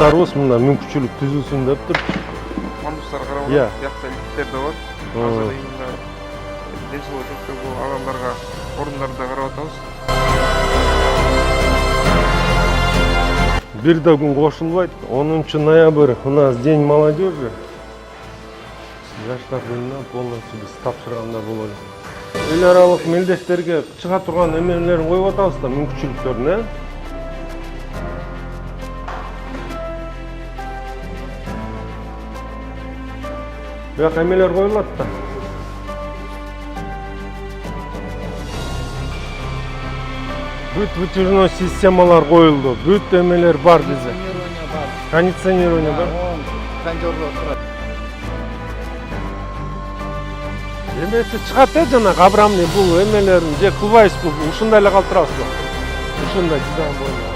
жаштарыбыз мына мүмкүнчүлүк түзүлсүн деп туруп. Мандустар карап Иә. атат, биякта лифттер да бар. Азыр именно ден соолук жокчу адамдарга орундарды карап атабыз. Бир да күн кошулбайт. 10 ноябрь у нас день молодежи. Жаштар күнүнө полностью биз тапшырганда болот. Эл аралык мелдештерге чыга турган эмелерин коюп атабыз да, мүмкүнчүлүктөрүн, Бияка эмелер коюлат да. Бүт вытяжной системалар коюлду. Бүт эмелер бар бизде. Кондиционирование бар. Кондёрлор турат. Эмеси чыгат жана Абрамный бул эмелерин же кылбайсызбы? Ушундай эле калтырабызбы? Ушундай дизайн боюнча.